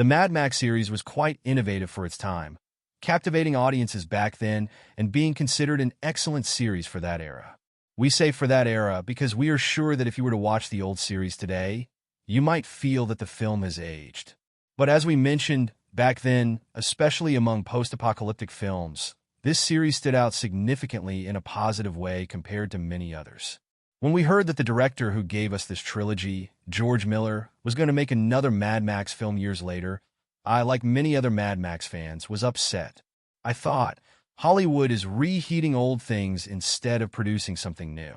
The Mad Max series was quite innovative for its time, captivating audiences back then and being considered an excellent series for that era. We say for that era because we are sure that if you were to watch the old series today, you might feel that the film has aged. But as we mentioned, back then, especially among post-apocalyptic films, this series stood out significantly in a positive way compared to many others. When we heard that the director who gave us this trilogy, George Miller, was going to make another Mad Max film years later, I, like many other Mad Max fans, was upset. I thought, Hollywood is reheating old things instead of producing something new.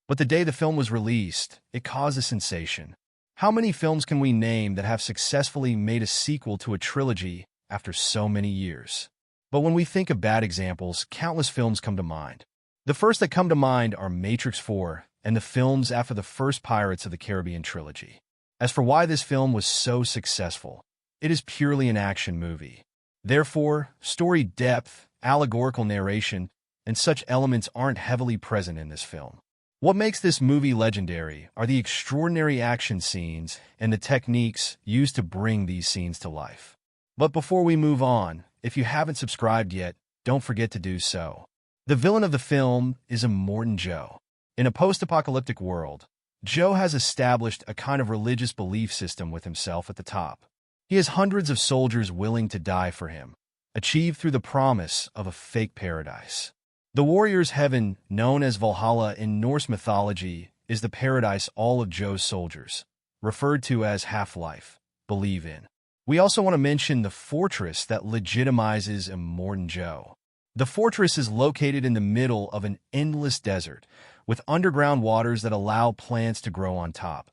But the day the film was released, it caused a sensation. How many films can we name that have successfully made a sequel to a trilogy after so many years? But when we think of bad examples, countless films come to mind. The first that come to mind are Matrix 4 and the films after the first Pirates of the Caribbean trilogy. As for why this film was so successful, it is purely an action movie. Therefore, story depth, allegorical narration, and such elements aren't heavily present in this film. What makes this movie legendary are the extraordinary action scenes and the techniques used to bring these scenes to life. But before we move on, if you haven't subscribed yet, don't forget to do so. The villain of the film is Immortan Joe. In a post-apocalyptic world, Joe has established a kind of religious belief system with himself at the top. He has hundreds of soldiers willing to die for him, achieved through the promise of a fake paradise. The warrior's heaven, known as Valhalla in Norse mythology, is the paradise all of Joe's soldiers, referred to as Half-Life, believe in. We also want to mention the fortress that legitimizes Immortan Joe. The fortress is located in the middle of an endless desert, with underground waters that allow plants to grow on top,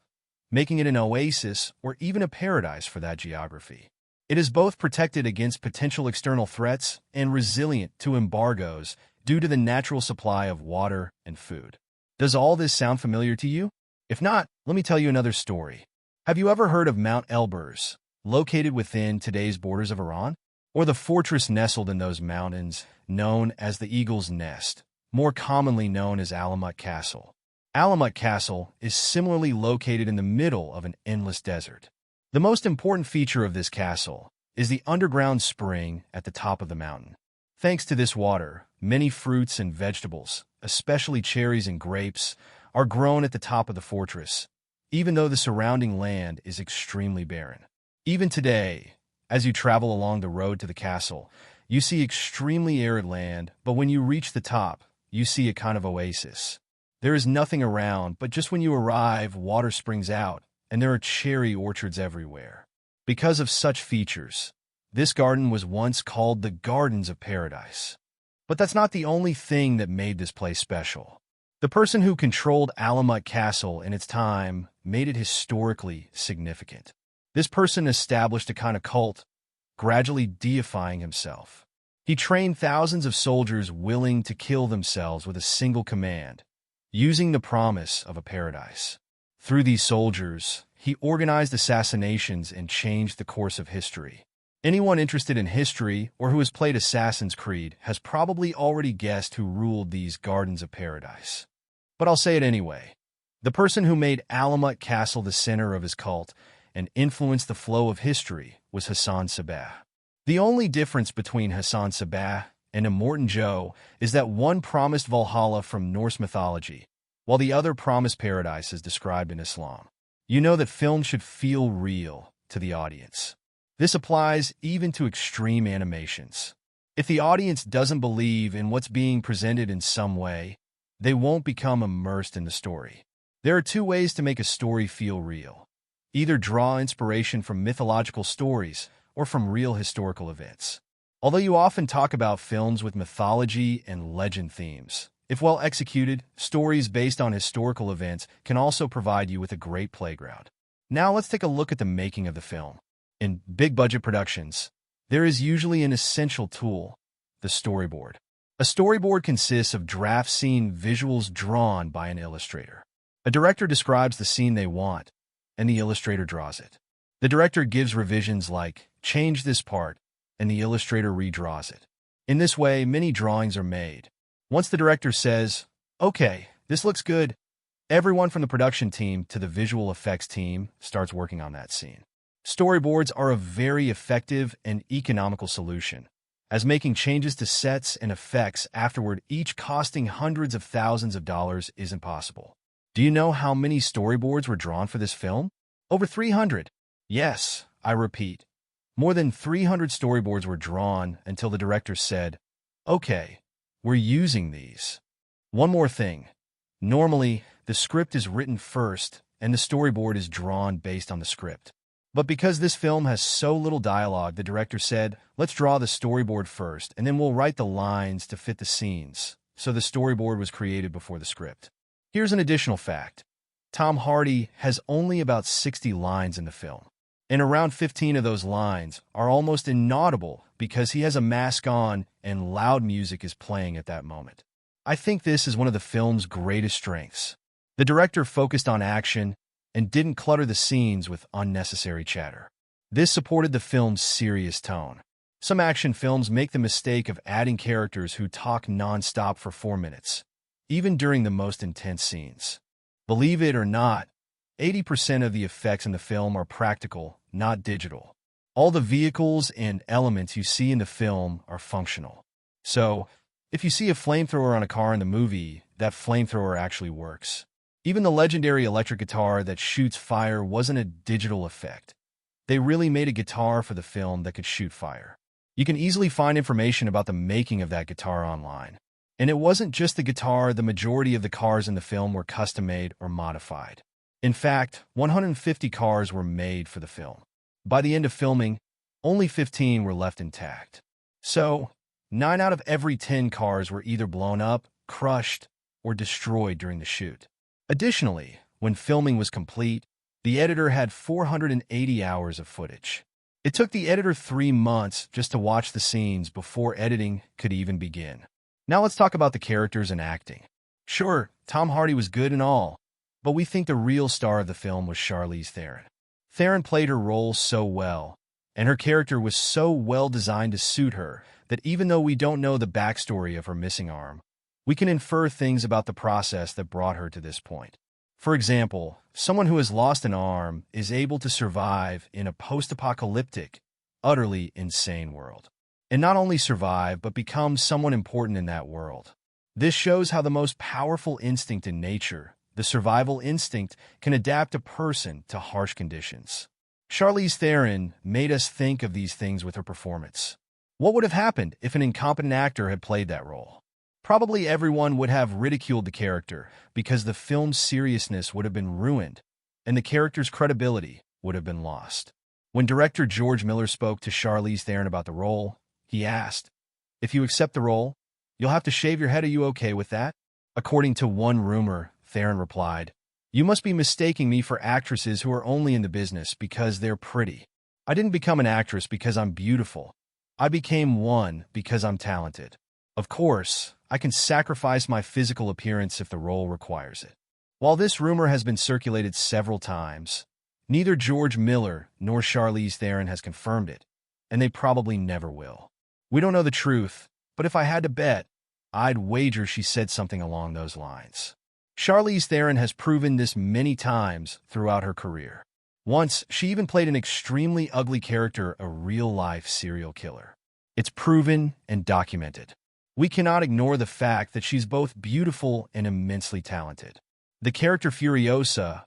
making it an oasis or even a paradise for that geography. It is both protected against potential external threats and resilient to embargoes due to the natural supply of water and food. Does all this sound familiar to you? If not, let me tell you another story. Have you ever heard of Mount Elburz, located within today's borders of Iran? Or the fortress nestled in those mountains, known as the Eagle's Nest, more commonly known as Alamut Castle. Alamut Castle is similarly located in the middle of an endless desert. The most important feature of this castle is the underground spring at the top of the mountain. Thanks to this water, many fruits and vegetables, especially cherries and grapes, are grown at the top of the fortress, even though the surrounding land is extremely barren. Even today, as you travel along the road to the castle, you see extremely arid land, but when you reach the top, you see a kind of oasis. There is nothing around, but just when you arrive, water springs out, and there are cherry orchards everywhere. Because of such features, this garden was once called the Gardens of Paradise. But that's not the only thing that made this place special. The person who controlled Alamut Castle in its time made it historically significant. This person established a kind of cult, gradually deifying himself. He trained thousands of soldiers willing to kill themselves with a single command, using the promise of a paradise. Through these soldiers, he organized assassinations and changed the course of history. Anyone interested in history or who has played Assassin's Creed has probably already guessed who ruled these Gardens of Paradise. But I'll say it anyway. The person who made Alamut Castle the center of his cult and influenced the flow of history was Hassan Sabbah. The only difference between Hassan Sabbah and Immortan Joe is that one promised Valhalla from Norse mythology, while the other promised paradise as described in Islam. You know that film should feel real to the audience. This applies even to extreme animations. If the audience doesn't believe in what's being presented in some way, they won't become immersed in the story. There are two ways to make a story feel real. Either draw inspiration from mythological stories or from real historical events. Although you often talk about films with mythology and legend themes, if well executed, stories based on historical events can also provide you with a great playground. Now let's take a look at the making of the film. In big-budget productions, there is usually an essential tool, the storyboard. A storyboard consists of draft scene visuals drawn by an illustrator. A director describes the scene they want, and the illustrator draws it. The director gives revisions like, change this part, and the illustrator redraws it. In this way, many drawings are made. Once the director says, okay, this looks good, everyone from the production team to the visual effects team starts working on that scene. Storyboards are a very effective and economical solution, as making changes to sets and effects afterward, each costing hundreds of thousands of dollars, isn't possible. Do you know how many storyboards were drawn for this film? Over 300. Yes, I repeat. More than 300 storyboards were drawn until the director said, "Okay, we're using these." One more thing. Normally, the script is written first and the storyboard is drawn based on the script. But because this film has so little dialogue, the director said, "Let's draw the storyboard first, and then we'll write the lines to fit the scenes." So the storyboard was created before the script. Here's an additional fact. Tom Hardy has only about 60 lines in the film, and around 15 of those lines are almost inaudible because he has a mask on and loud music is playing at that moment. I think this is one of the film's greatest strengths. The director focused on action and didn't clutter the scenes with unnecessary chatter. This supported the film's serious tone. Some action films make the mistake of adding characters who talk non-stop for 4 minutes, even during the most intense scenes. Believe it or not, 80% of the effects in the film are practical, not digital. All the vehicles and elements you see in the film are functional. So, if you see a flamethrower on a car in the movie, that flamethrower actually works. Even the legendary electric guitar that shoots fire wasn't a digital effect. They really made a guitar for the film that could shoot fire. You can easily find information about the making of that guitar online. And it wasn't just the guitar, the majority of the cars in the film were custom-made or modified. In fact, 150 cars were made for the film. By the end of filming, only 15 were left intact. So, 9 out of every 10 cars were either blown up, crushed, or destroyed during the shoot. Additionally, when filming was complete, the editor had 480 hours of footage. It took the editor 3 months just to watch the scenes before editing could even begin. Now let's talk about the characters and acting. Sure, Tom Hardy was good and all, but we think the real star of the film was Charlize Theron. Theron played her role so well, and her character was so well designed to suit her that even though we don't know the backstory of her missing arm, we can infer things about the process that brought her to this point. For example, someone who has lost an arm is able to survive in a post-apocalyptic, utterly insane world. And not only survive, but become someone important in that world. This shows how the most powerful instinct in nature, the survival instinct, can adapt a person to harsh conditions. Charlize Theron made us think of these things with her performance. What would have happened if an incompetent actor had played that role? Probably everyone would have ridiculed the character because the film's seriousness would have been ruined and the character's credibility would have been lost. When director George Miller spoke to Charlize Theron about the role, he asked, "If you accept the role, you'll have to shave your head. Are you okay with that?" According to one rumor, Theron replied, "You must be mistaking me for actresses who are only in the business because they're pretty. I didn't become an actress because I'm beautiful. I became one because I'm talented. Of course, I can sacrifice my physical appearance if the role requires it." While this rumor has been circulated several times, neither George Miller nor Charlize Theron has confirmed it, and they probably never will. We don't know the truth, but if I had to bet, I'd wager she said something along those lines. Charlize Theron has proven this many times throughout her career. Once, she even played an extremely ugly character, a real-life serial killer. It's proven and documented. We cannot ignore the fact that she's both beautiful and immensely talented. The character Furiosa,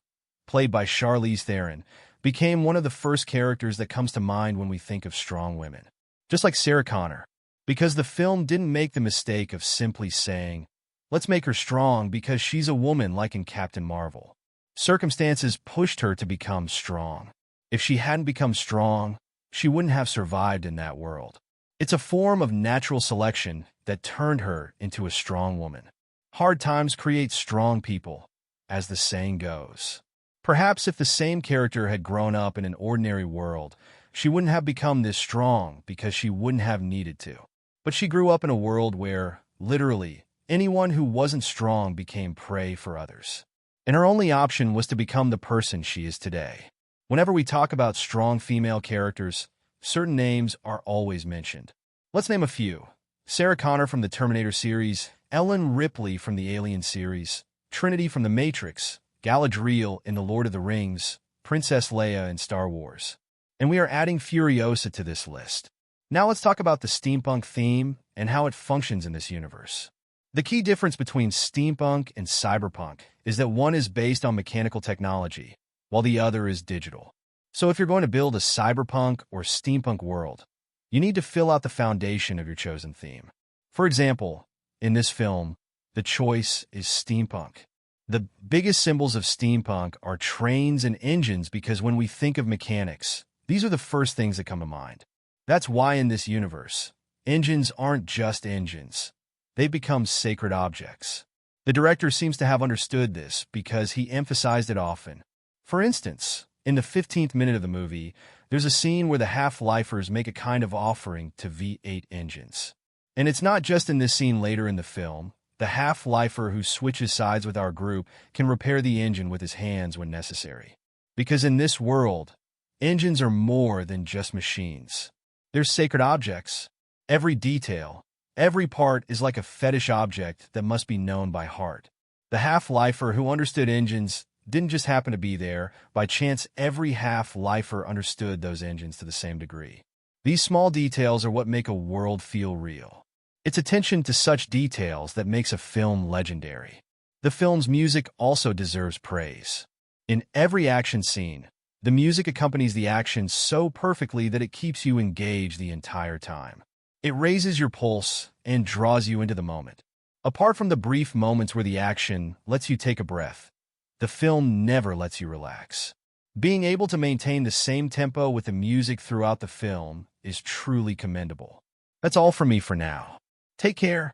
played by Charlize Theron, became one of the first characters that comes to mind when we think of strong women. Just like Sarah Connor, because the film didn't make the mistake of simply saying, "Let's make her strong because she's a woman," like in Captain Marvel. Circumstances pushed her to become strong. If she hadn't become strong, she wouldn't have survived in that world. It's a form of natural selection that turned her into a strong woman. Hard times create strong people, as the saying goes. Perhaps if the same character had grown up in an ordinary world, she wouldn't have become this strong because she wouldn't have needed to. But she grew up in a world where, literally, anyone who wasn't strong became prey for others. And her only option was to become the person she is today. Whenever we talk about strong female characters, certain names are always mentioned. Let's name a few. Sarah Connor from the Terminator series, Ellen Ripley from the Alien series, Trinity from The Matrix, Galadriel in The Lord of the Rings, Princess Leia in Star Wars. And we are adding Furiosa to this list. Now let's talk about the steampunk theme and how it functions in this universe. The key difference between steampunk and cyberpunk is that one is based on mechanical technology, while the other is digital. So if you're going to build a cyberpunk or steampunk world, you need to fill out the foundation of your chosen theme. For example, in this film, the choice is steampunk. The biggest symbols of steampunk are trains and engines because when we think of mechanics, these are the first things that come to mind. That's why in this universe, engines aren't just engines. They become sacred objects. The director seems to have understood this because he emphasized it often. For instance, in the 15th minute of the movie, there's a scene where the Half-Lifers make a kind of offering to V8 engines. And it's not just in this scene later in the film. The Half-Lifer who switches sides with our group can repair the engine with his hands when necessary. Because in this world, engines are more than just machines. They're sacred objects. Every detail, every part is like a fetish object that must be known by heart. The Half-Lifer who understood engines didn't just happen to be there. By chance, every Half-Lifer understood those engines to the same degree. These small details are what make a world feel real. It's attention to such details that makes a film legendary. The film's music also deserves praise. In every action scene, the music accompanies the action so perfectly that it keeps you engaged the entire time. It raises your pulse and draws you into the moment. Apart from the brief moments where the action lets you take a breath, the film never lets you relax. Being able to maintain the same tempo with the music throughout the film is truly commendable. That's all from me for now. Take care.